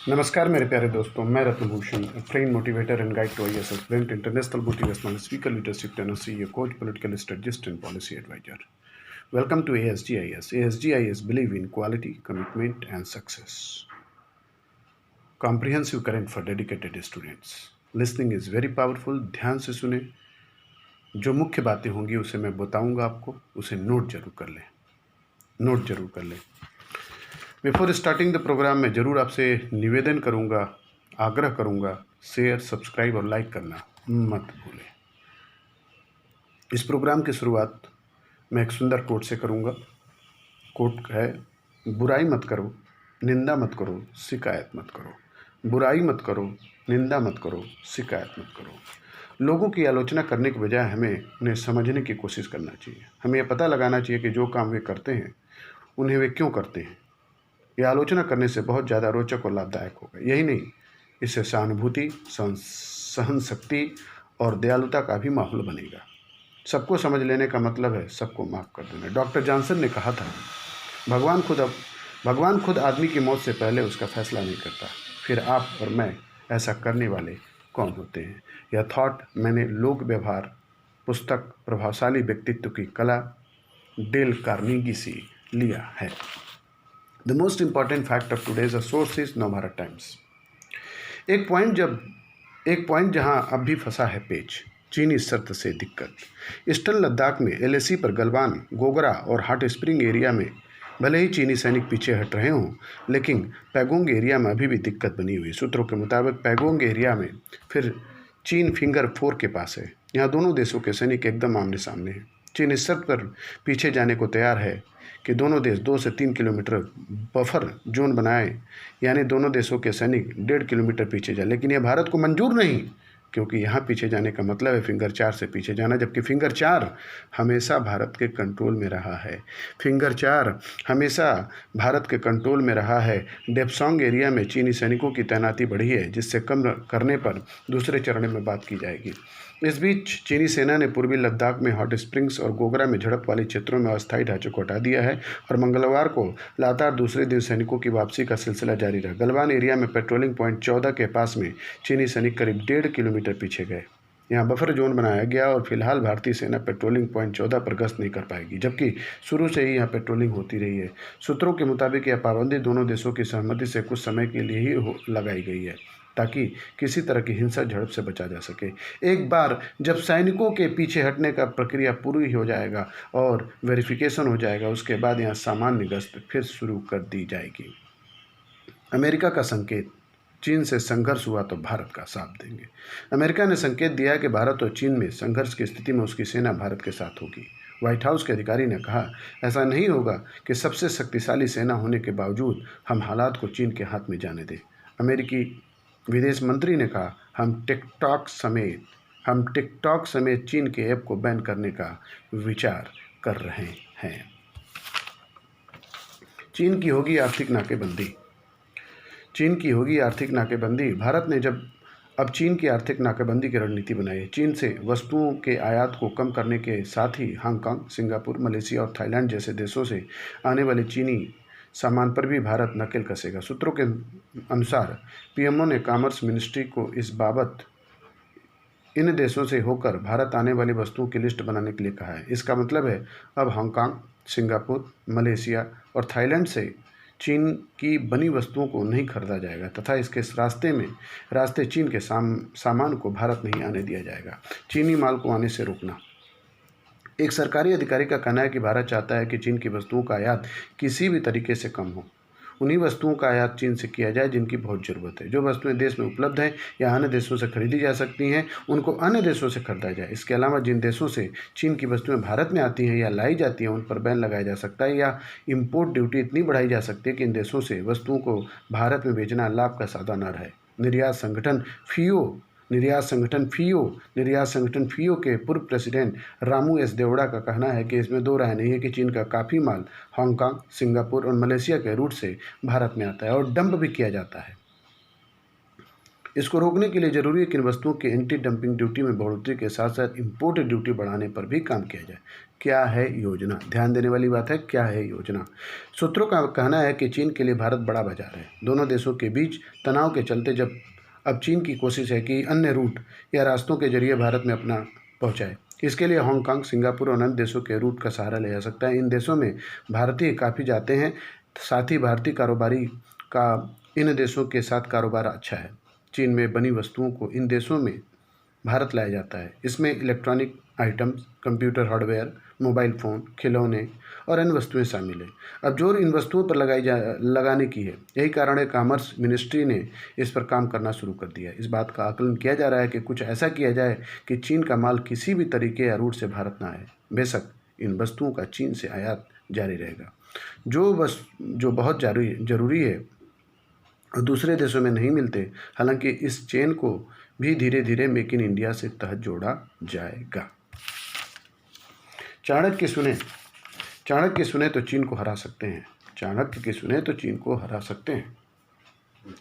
नमस्कार मेरे प्यारे दोस्तों, मैं Ratnabhushan, train motivator and guide to IAS aspirant, international motivational speaker, leadership trainer, CEO, coach, political strategist and policy adviser. Welcome to ASGIS. ASGIS believe in quality, commitment and success. Comprehensive current for dedicated students. Listening is very powerful. ध्यान से सुने. जो मुख्य बातें होंगी उसे मैं बताऊंगा आपको, उसे नोट जरूर कर लें. बिफोर स्टार्टिंग द प्रोग्राम में ज़रूर आपसे निवेदन करूंगा, आग्रह करूंगा, शेयर, सब्सक्राइब और लाइक करना मत भूलें. इस प्रोग्राम की शुरुआत मैं एक सुंदर कोट से करूंगा. कोट है, बुराई मत करो, निंदा मत करो, शिकायत मत करो. बुराई मत करो, निंदा मत करो, शिकायत मत करो. लोगों की आलोचना करने के बजाय हमें उन्हें समझने की कोशिश करना चाहिए. हमें यह पता लगाना चाहिए कि जो काम वे करते हैं उन्हें वे क्यों करते हैं. यह आलोचना करने से बहुत ज़्यादा रोचक और लाभदायक होगा. यही नहीं, इससे सहानुभूति, सहन शक्ति और दयालुता का भी माहौल बनेगा. सबको समझ लेने का मतलब है सबको माफ़ कर देना. डॉक्टर जॉनसन ने कहा था, भगवान खुद आदमी की मौत से पहले उसका फैसला नहीं करता. फिर आप और मैं ऐसा करने वाले कौन होते हैं. यह थॉट मैंने लोक व्यवहार पुस्तक प्रभावशाली व्यक्तित्व की कला डेल कार्नेगी से लिया है. The most important fact of today's source is Navbharat times. एक पॉइंट जहां अब भी फंसा है पेच. चीनी शर्त से दिक्कत. ईस्टर्न लद्दाख में एलएसी पर गलवान, गोगरा और हॉट स्प्रिंग एरिया में भले ही चीनी सैनिक पीछे हट रहे हों, लेकिन पैगोंग एरिया में अभी भी दिक्कत बनी हुई. सूत्रों के मुताबिक पैगोंग एरिया में फिर चीन फिंगर 4 के पास है. यहाँ दोनों देशों के सैनिक एकदम आमने सामने हैं. चीन इस शर्त पर पीछे जाने को तैयार है कि दोनों देश 2 से 3 किलोमीटर बफर जोन बनाए, यानी दोनों देशों के सैनिक 1.5 किलोमीटर पीछे जाए. लेकिन यह भारत को मंजूर नहीं, क्योंकि यहाँ पीछे जाने का मतलब है फिंगर 4 से पीछे जाना, जबकि फिंगर 4 हमेशा भारत के कंट्रोल में रहा है. फिंगर 4 हमेशा भारत के कंट्रोल में रहा है. डेप्सांग एरिया में चीनी सैनिकों की तैनाती बढ़ी है, जिससे कम करने पर दूसरे चरण में बात की जाएगी. इस बीच चीनी सेना ने पूर्वी लद्दाख में हॉट स्प्रिंग्स और गोगरा में झड़प वाले क्षेत्रों में अस्थायी ढांचों को हटा दिया है और मंगलवार को लगातार दूसरे दिन सैनिकों की वापसी का सिलसिला जारी रहा. गलवान एरिया में पेट्रोलिंग पॉइंट 14 के पास में चीनी सैनिक करीब 1.5 किलोमीटर पीछे गए. यहाँ बफर जोन बनाया गया और फिलहाल भारतीय सेना पेट्रोलिंग पॉइंट 14 पर गश्त नहीं कर पाएगी, जबकि शुरू से ही यहाँ पेट्रोलिंग होती रही है. सूत्रों के मुताबिक यह पाबंदी दोनों देशों की सहमति से कुछ समय के लिए ही लगाई गई है, ताकि किसी तरह की हिंसा झड़प से बचा जा सके. एक बार जब सैनिकों के पीछे हटने का प्रक्रिया पूरी हो जाएगा और वेरिफिकेशन हो जाएगा, उसके बाद यहाँ सामान्य गश्त फिर शुरू कर दी जाएगी. अमेरिका का संकेत. चीन से संघर्ष हुआ तो भारत का साथ देंगे. अमेरिका ने संकेत दिया कि भारत और चीन में संघर्ष की स्थिति में उसकी सेना भारत के साथ होगी. व्हाइट हाउस के अधिकारी ने कहा, ऐसा नहीं होगा कि सबसे शक्तिशाली सेना होने के बावजूद हम हालात को चीन के हाथ में जाने दें. अमेरिकी विदेश मंत्री ने कहा, हम टिकटॉक समेत चीन के ऐप को बैन करने का विचार कर रहे हैं. चीन की होगी आर्थिक नाकेबंदी. भारत ने अब चीन की आर्थिक नाकेबंदी की रणनीति बनाई है. चीन से वस्तुओं के आयात को कम करने के साथ ही हांगकांग, सिंगापुर, मलेशिया और थाईलैंड जैसे देशों से आने वाले चीनी सामान पर भी भारत नकेल कसेगा. सूत्रों के अनुसार पीएमओ ने कॉमर्स मिनिस्ट्री को इस बाबत इन देशों से होकर भारत आने वाली वस्तुओं की लिस्ट बनाने के लिए कहा है. इसका मतलब है अब हांगकांग, सिंगापुर, मलेशिया और थाईलैंड से चीन की बनी वस्तुओं को नहीं खरीदा जाएगा तथा इसके रास्ते चीन के सामान को भारत नहीं आने दिया जाएगा. चीनी माल को आने से रोकना. एक सरकारी अधिकारी का कहना है कि भारत चाहता है कि चीन की वस्तुओं का आयात किसी भी तरीके से कम हो. उन्हीं वस्तुओं का आयात चीन से किया जाए जिनकी बहुत ज़रूरत है. जो वस्तुएं देश में उपलब्ध हैं या अन्य देशों से खरीदी जा सकती हैं, उनको अन्य देशों से खरीदा जाए. इसके अलावा जिन देशों से चीन की वस्तुएं भारत में आती हैं या लाई जाती हैं, उन पर बैन लगाया जा सकता है या इम्पोर्ट ड्यूटी इतनी बढ़ाई जा सकती है कि इन देशों से वस्तुओं को भारत में बेचना लाभ का सौदा न रहे. निर्यात संगठन फीओ के पूर्व प्रेसिडेंट रामू एस देवड़ा का कहना है कि इसमें दो राय नहीं है कि चीन का काफ़ी माल हांगकांग, सिंगापुर और मलेशिया के रूट से भारत में आता है और डंप भी किया जाता है. इसको रोकने के लिए जरूरी है कि इन वस्तुओं के एंटी डंपिंग ड्यूटी में बढ़ोतरी के साथ साथ इम्पोर्ट ड्यूटी बढ़ाने पर भी काम किया जाए। क्या है योजना? ध्यान देने वाली बात है, क्या है योजना? सूत्रों का कहना है कि चीन के लिए भारत बड़ा बाजार है। दोनों देशों के बीच तनाव के चलते जब अब चीन की कोशिश है कि अन्य रूट या रास्तों के जरिए भारत में अपना पहुंचाए। इसके लिए हांगकांग, सिंगापुर और अन्य देशों के रूट का सहारा लिया जा सकता है। इन देशों में भारतीय काफ़ी जाते हैं, साथ ही भारतीय कारोबारी का इन देशों के साथ कारोबार अच्छा है। चीन में बनी वस्तुओं को इन देशों में भारत लाया जाता है। इसमें electronic items, computer hardware, mobile phone, खिलौने और अन्य वस्तुएं शामिल हैं। अब जोर इन वस्तुओं पर लगाने की है। यही कारण है कॉमर्स मिनिस्ट्री ने इस पर काम करना शुरू कर दिया है। इस बात का आकलन किया जा रहा है कि कुछ ऐसा किया जाए कि चीन का माल किसी भी तरीके या रूट से भारत ना आए। बेशक इन वस्तुओं का चीन से आयात जारी रहेगा, जो बहुत ज़रूरी है और दूसरे देशों में नहीं मिलते। हालांकि इस चेन को भी धीरे धीरे मेक इन इंडिया से तहत जोड़ा जाएगा। चाणक्य सुने तो चीन को हरा सकते हैं। चाणक्य की सुने तो चीन को हरा सकते हैं।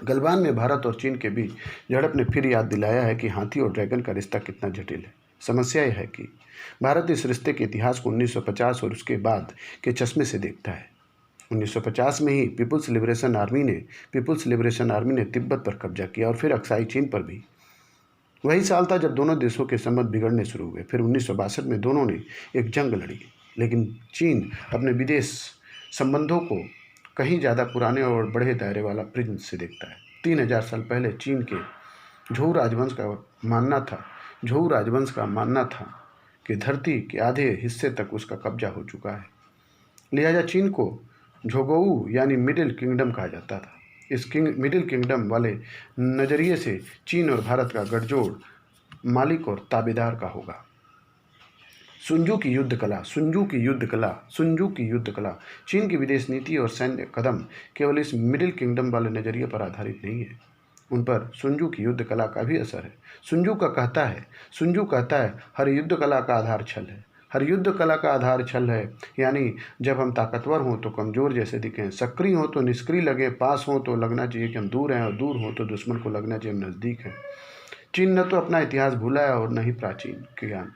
गलवान में भारत और चीन के बीच झड़प ने फिर याद दिलाया है कि हाथी और ड्रैगन का रिश्ता कितना जटिल है। समस्या यह है कि भारत इस रिश्ते के इतिहास को 1950 और उसके बाद के चश्मे से देखता है। 1950 में ही पीपुल्स लिबरेशन आर्मी ने तिब्बत पर कब्जा किया और फिर अक्साई चीन पर भी। वही साल था जब दोनों देशों के संबंध बिगड़ने शुरू हुए। फिर 1962 में दोनों ने एक जंग लड़ी, लेकिन चीन अपने विदेश संबंधों को कहीं ज़्यादा पुराने और बड़े दायरे वाला प्रिज्म से देखता है। 3000 साल पहले चीन के झोउ राजवंश का मानना था कि धरती के आधे हिस्से तक उसका कब्जा हो चुका है। लिहाजा चीन को झोगोऊ यानी मिडिल किंगडम कहा जाता था। इस मिडिल किंगडम वाले नज़रिए से चीन और भारत का गठजोड़ मालिक और ताबेदार का होगा। सुंजू की युद्ध कला। चीन की विदेश नीति और सैन्य कदम केवल इस मिडिल किंगडम वाले नज़रिए पर आधारित नहीं है, उन पर सुंजू की युद्ध कला का भी असर है। सुंजू कहता है हर युद्ध कला का आधार छल है। यानी जब हम ताकतवर हों तो कमज़ोर जैसे दिखें, सक्रिय हों तो निष्क्रिय लगें, पास हों तो लगना चाहिए कि हम दूर हैं और दूर हों तो दुश्मन को लगना चाहिए हम नज़दीक हैं। चीन न तो अपना इतिहास भूला है और न ही प्राचीन ज्ञान।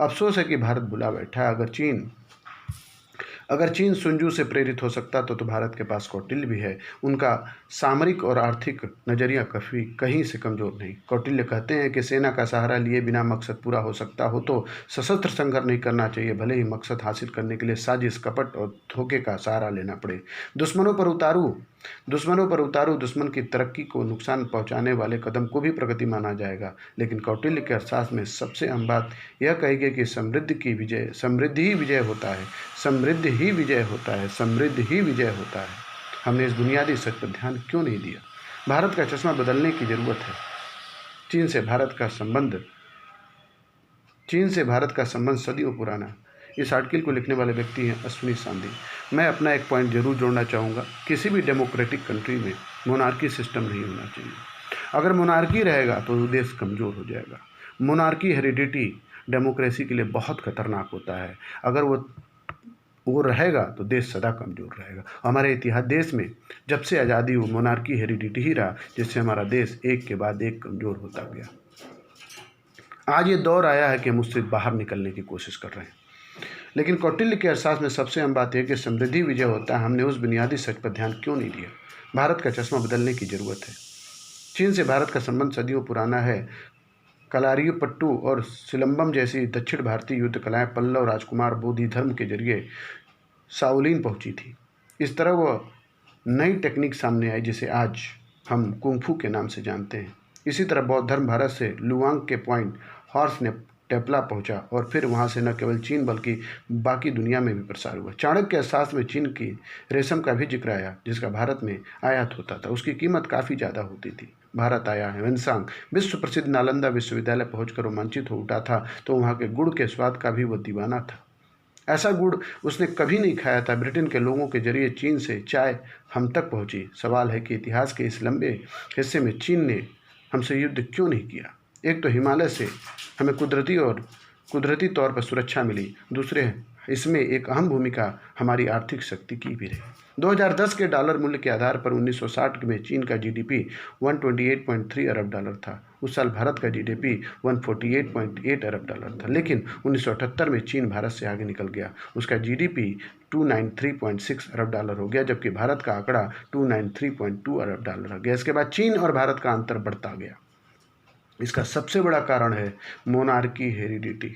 अफसोस है कि भारत भुला बैठा है। अगर चीन सुंजू से प्रेरित हो सकता तो भारत के पास कौटिल्य भी है। उनका सामरिक और आर्थिक नज़रिया कहीं से कमज़ोर नहीं। कौटिल्य कहते हैं कि सेना का सहारा लिए बिना मकसद पूरा हो सकता हो तो सशस्त्र संघर्ष नहीं करना चाहिए, भले ही मकसद हासिल करने के लिए साजिश, कपट और धोखे का सहारा लेना पड़े। दुश्मनों पर उतारू दुश्मन की तरक्की को नुकसान पहुंचाने वाले कदम को भी प्रगति माना जाएगा। लेकिन कौटिल्य के अर्थशास्त्र में सबसे अहम बात यह कही गई कि समृद्धि ही विजय होता है। हमने इस बुनियादी सच पर ध्यान क्यों नहीं दिया? भारत का चश्मा बदलने की जरूरत है। चीन से भारत का संबंध सदियों पुराना। इस आर्टिकल को लिखने वाले व्यक्ति हैं अश्विनी सांदी। मैं अपना एक पॉइंट जरूर जोड़ना चाहूँगा, किसी भी डेमोक्रेटिक कंट्री में मोनार्की सिस्टम नहीं होना चाहिए। अगर मोनार्की रहेगा तो देश कमज़ोर हो जाएगा। मोनार्की हेरिडिटी डेमोक्रेसी के लिए बहुत खतरनाक होता है। अगर वो रहेगा तो देश सदा कमज़ोर रहेगा। हमारे देश में जब से आज़ादी हुई मोनार्की हेरिडिटी ही रहा, जिससे हमारा देश एक के बाद एक कमज़ोर होता गया। आज ये दौर आया है कि हम उससे बाहर निकलने की कोशिश कर रहे हैं। लेकिन कौटिल्य के अहसास में सबसे अहम बात यह कि समृद्धि विजय होता है। हमने उस बुनियादी सच पर ध्यान क्यों नहीं दिया? भारत का चश्मा बदलने की ज़रूरत है। चीन से भारत का संबंध सदियों पुराना है। कलारियुपट्टू और सिलंबम जैसी दक्षिण भारतीय युद्ध कलाएँ पल्लव राजकुमार बोधि धर्म के जरिए शाओलिन पहुंची थी। इस तरह वह नई टेक्निक सामने आई जिसे आज हम कुंग-फू के नाम से जानते हैं। इसी तरह बौद्ध धर्म भारत से लुआंग के पॉइंट हॉर्स ने टेपला पहुंचा और फिर वहां से न केवल चीन बल्कि बाकी दुनिया में भी प्रसार हुआ। चाणक्य के एहसास में चीन की रेशम का भी जिक्र आया, जिसका भारत में आयात होता था। उसकी कीमत काफ़ी ज़्यादा होती थी। भारत आया है। वेनसांग विश्व प्रसिद्ध नालंदा विश्वविद्यालय पहुंचकर रोमांचित हो उठा था तो वहाँ के गुड़ के स्वाद का भी वह दीवाना था। ऐसा गुड़ उसने कभी नहीं खाया था। ब्रिटेन के लोगों के जरिए चीन से चाय हम तक पहुंची। सवाल है कि इतिहास के इस लंबे हिस्से में चीन ने हमसे युद्ध क्यों नहीं किया? एक तो हिमालय से हमें कुदरती तौर पर सुरक्षा मिली, दूसरे इसमें एक अहम भूमिका हमारी आर्थिक शक्ति की भी रही। 2010 के डॉलर मूल्य के आधार पर 1960 में चीन का जीडीपी 128.3 अरब डॉलर था। उस साल भारत का जीडीपी 148.8 अरब डॉलर था, लेकिन 1978 में चीन भारत से आगे निकल गया। उसका जीडीपी 293.6 अरब डॉलर हो गया, जबकि भारत का आंकड़ा 293.2 अरब डॉलर हो गया। इसके बाद चीन और भारत का अंतर बढ़ता गया। इसका सबसे बड़ा कारण है मोनार्की हेरिडिटी।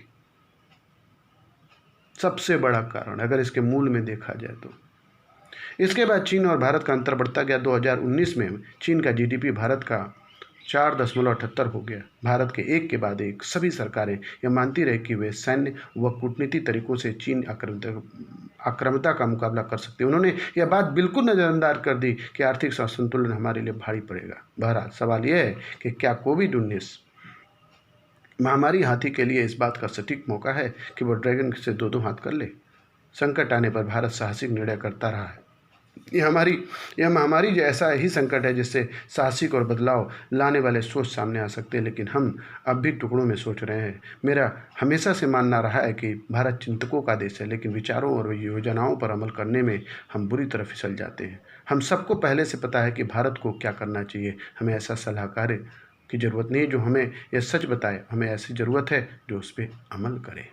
सबसे बड़ा कारण अगर इसके मूल में देखा जाए तो। इसके बाद चीन और भारत का अंतर बढ़ता गया। 2019 में चीन का जीडीपी भारत का 4.78 हो गया। भारत के एक के बाद एक सभी सरकारें यह मानती रही कि वे सैन्य व कूटनीतिक तरीकों से चीन आक्रामकता का मुकाबला कर सकते हैं। उन्होंने यह बात बिल्कुल नज़रअंदाज कर दी कि आर्थिक असंतुलन हमारे लिए भारी पड़ेगा। बहरहाल सवाल यह है कि क्या कोविड-19 महामारी हाथी के लिए इस बात का सटीक मौका है कि वो ड्रैगन से दो हाथ कर ले? संकट आने पर भारत साहसिक निर्णय करता रहा है। यह महामारी जो ऐसा ही संकट है जिससे साहसिक और बदलाव लाने वाले सोच सामने आ सकते हैं, लेकिन हम अब भी टुकड़ों में सोच रहे हैं। मेरा हमेशा से मानना रहा है कि भारत चिंतकों का देश है, लेकिन विचारों और योजनाओं पर अमल करने में हम बुरी तरह फिसल जाते हैं। हम सबको पहले से पता है कि भारत को क्या करना चाहिए। हमें ऐसा सलाहकार की ज़रूरत नहीं है जो हमें यह सच बताए, हमें ऐसी ज़रूरत है जो उस पर अमल करे।